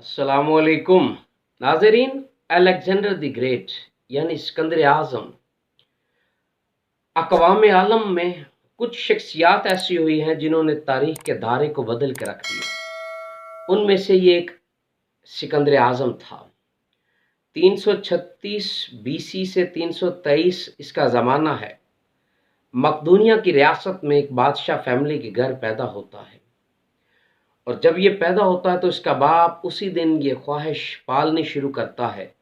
अस्सलाम वालेकुम नाजरीन। अलेक्जेंडर द ग्रेट यानी सिकंदर आज़म, अक़वाम आलम में कुछ शख्सियात ऐसी हुई हैं जिन्होंने तारीख़ के धारे को बदल के रख दिया। उनमें से ये एक सिकंदर आज़म था। 336 बीसी से 323 इसका ज़माना है। मकदूनिया की रियासत में एक बादशाह फैमिली के घर पैदा होता है, और जब ये पैदा होता है तो इसका बाप उसी दिन ये ख्वाहिश पालनी शुरू करता है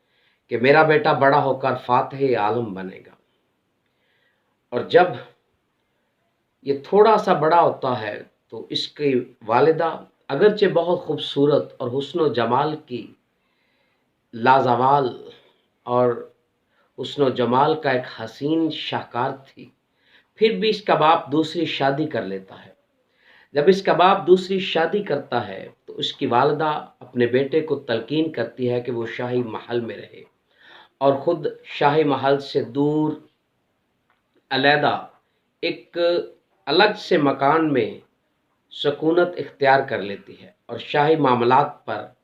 कि मेरा बेटा बड़ा होकर फातिह आलम बनेगा। और जब ये थोड़ा सा बड़ा होता है तो इसकी वालिदा, अगरचे बहुत खूबसूरत और हुस्न जमाल की लाजवाल और हुस्न जमाल का एक हसीन शाहकार थी, फिर भी इसका बाप दूसरी शादी कर लेता है। जब इसका बाप दूसरी शादी करता है तो उसकी वालिदा अपने बेटे को तलकीन करती है कि वो शाही महल में रहे और ख़ुद शाही महल से दूर अलहदा एक अलग से मकान में सकूनत इख्तियार कर लेती है और शाही मामलात पर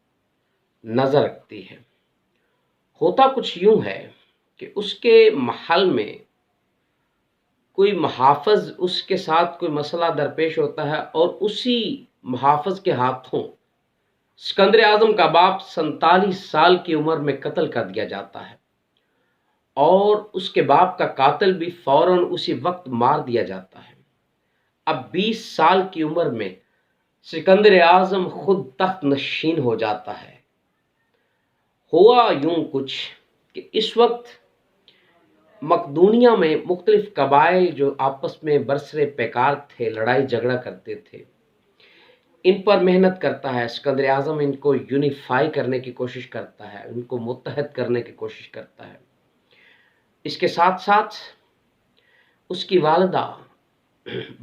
नज़र रखती है। होता कुछ यूँ है कि उसके महल में कोई मुहाफ़िज़ उसके साथ कोई मसला दरपेश होता है और उसी मुहाफ़िज़ के हाथों सिकंदर आज़म का बाप 47 साल की उम्र में कत्ल कर दिया जाता है, और उसके बाप का कातिल भी फ़ौरन उसी वक्त मार दिया जाता है। अब 20 साल की उम्र में सिकंदर आज़म खुद तख्त नशीन हो जाता है। हुआ यूं कुछ कि इस वक्त मकदूनिया में मुख्तलिफ कबाइल जो आपस में बरसरे पैकार थे, लड़ाई झगड़ा करते थे, इन पर मेहनत करता है सिकंदर आज़म। इनको यूनिफाई करने की कोशिश करता है, उनको मुत्तहद करने की कोशिश करता है। इसके साथ साथ उसकी वालिदा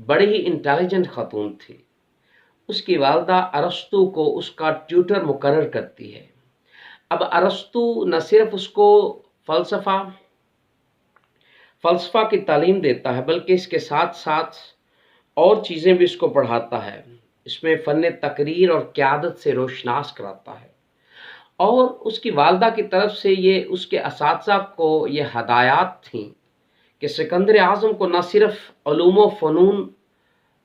बड़ी ही इंटेलिजेंट खातून थी। उसकी वालिदा अरस्तु को उसका ट्यूटर मुकर्रर करती है। अब अरस्तु न सिर्फ उसको फ़लसफ़ा की तालीम देता है, बल्कि इसके साथ साथ और चीज़ें भी इसको पढ़ाता है। इसमें फ़न तकरीर और क़यादत से रोशनास कराता है, और उसकी वालिदा की तरफ से ये उसके असातिज़ा को ये हदायत थीं कि सिकंदर आज़म को न सिर्फ उलूम व फ़नून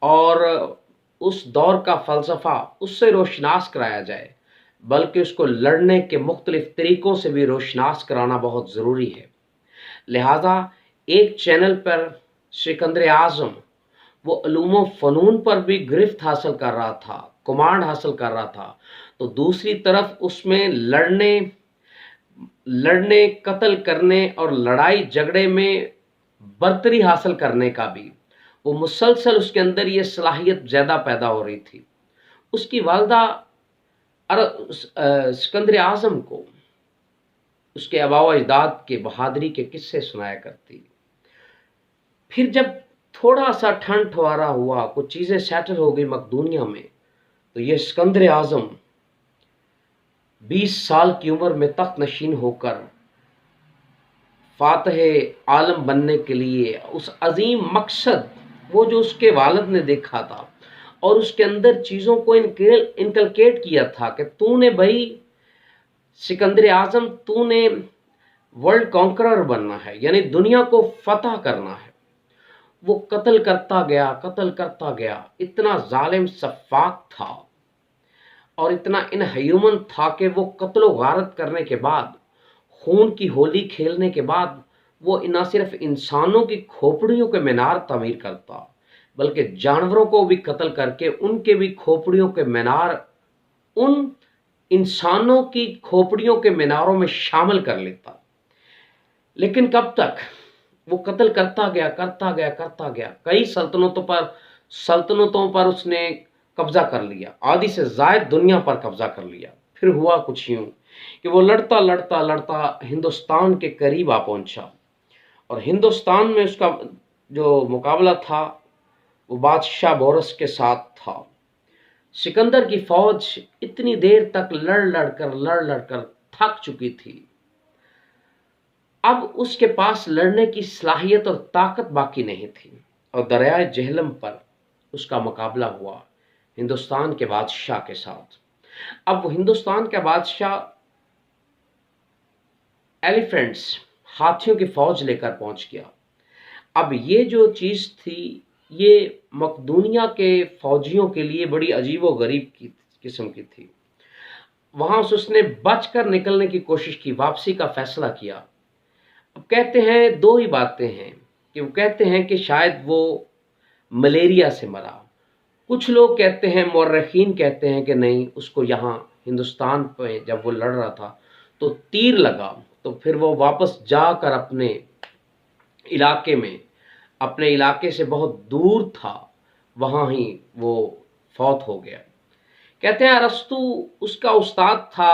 और उस दौर का फ़लसफ़ा उससे रोशनास कराया जाए, बल्कि उसको लड़ने के मुख्तलिफ़ तरीक़ों से भी रोशनास कराना बहुत ज़रूरी है। लिहाजा एक चैनल पर सिकंदर आज़म वो उलूम व फ़नून पर भी गिरफ्त हासिल कर रहा था, कमांड हासिल कर रहा था, तो दूसरी तरफ उसमें लड़ने कत्ल करने और लड़ाई झगड़े में बर्तरी हासिल करने का भी वो मुसलसल उसके अंदर ये सलाहियत ज़्यादा पैदा हो रही थी। उसकी वालिदा सिकंदर आज़म को उसके आबा व अजदाद के बहादुरी के किस्से सुनाया करती। फिर जब थोड़ा सा ठंड ठवारा हुआ, कुछ चीज़ें सेटल हो गई मकदूनिया में, तो ये सिकंदर आज़म 20 साल की उम्र में तख्त नशीन होकर फातिह आलम बनने के लिए उस अजीम मकसद, वो जो उसके वालिद ने देखा था और उसके अंदर चीज़ों को इनकलकेट किया था कि तूने भाई सिकंदर आज़म, तूने वर्ल्ड कॉन्करर बनना है, यानी दुनिया को फतह करना है। वो कत्ल करता गया। इतना जालिम सफ़ाक था और इतना इनह्यूमन था कि वो कत्ल गारत करने के बाद, खून की होली खेलने के बाद, वो न सिर्फ इंसानों की खोपड़ियों के मीनार तामीर करता, बल्कि जानवरों को भी कत्ल करके उनके भी खोपड़ियों के मीनार उन इंसानों की खोपड़ियों के मीनारों में शामिल कर लेता। लेकिन कब तक? वो कत्ल करता गया। कई सल्तनतों पर उसने कब्जा कर लिया, आधी से ज़ायद दुनिया पर कब्जा कर लिया। फिर हुआ कुछ यूँ कि वो लड़ता हिंदुस्तान के करीब आ पहुंचा, और हिंदुस्तान में उसका जो मुकाबला था वो बादशाह बोरस के साथ था। सिकंदर की फौज इतनी देर तक लड़ लड़कर थक चुकी थी। अब उसके पास लड़ने की सलाहियत और ताकत बाकी नहीं थी, और दरियाए जेहलम पर उसका मुकाबला हुआ हिंदुस्तान के बादशाह के साथ। अब वो हिंदुस्तान का बादशाह एलिफेंट्स, हाथियों की फौज लेकर पहुंच गया। अब ये जो चीज़ थी, ये मकदूनिया के फौजियों के लिए बड़ी अजीबो-गरीब की किस्म की थी। वहां से उसने बचकर निकलने की कोशिश की, वापसी का फैसला किया। अब कहते हैं दो ही बातें हैं, कि वो कहते हैं कि शायद वो मलेरिया से मरा। कुछ लोग कहते हैं, मौर्रखीन कहते हैं कि नहीं, उसको यहाँ हिंदुस्तान पे जब वो लड़ रहा था तो तीर लगा, तो फिर वो वापस जाकर अपने इलाके से बहुत दूर था, वहाँ ही वो फौत हो गया। कहते हैं अरस्तू उसका उस्ताद था।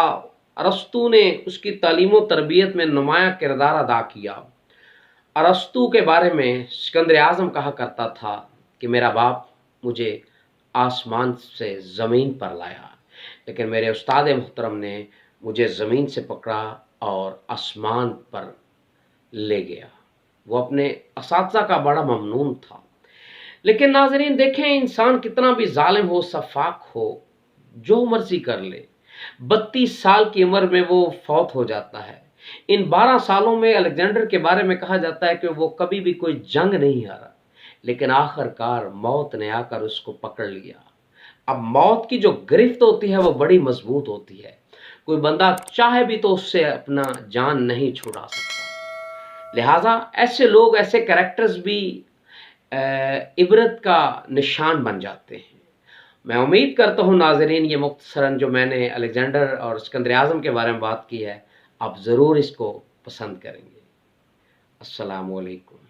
अरस्तू ने उसकी तालीम व तरबियत में नुमाया किरदार अदा किया। अरस्तू के बारे में सिकंदर आज़म कहा करता था कि मेरा बाप मुझे आसमान से ज़मीन पर लाया, लेकिन मेरे उस्ताद मोहतरम ने मुझे ज़मीन से पकड़ा और आसमान पर ले गया। वो अपने असातिज़ा का बड़ा ममनून था। लेकिन नाज़रीन देखें, इंसान कितना भी ज़ालिम हो, सफाक हो, जो मर्जी कर ले, 32 साल की उम्र में वो फौत हो जाता है। इन 12 सालों में अलेक्जेंडर के बारे में कहा जाता है कि वो कभी भी कोई जंग नहीं हारा, लेकिन आखिरकार मौत ने आकर उसको पकड़ लिया। अब मौत की जो गिरफ्त होती है वो बड़ी मजबूत होती है, कोई बंदा चाहे भी तो उससे अपना जान नहीं छुड़ा सकता। लिहाजा ऐसे लोग, ऐसे कैरेक्टर्स भी इबरत का निशान बन जाते हैं। मैं उम्मीद करता हूँ नाज़रीन, ये मुख्तसरन जो मैंने अलेक्जेंडर और सिकंदर आज़म के बारे में बात की है, आप ज़रूर इसको पसंद करेंगे। अस्सलामु अलैकुम।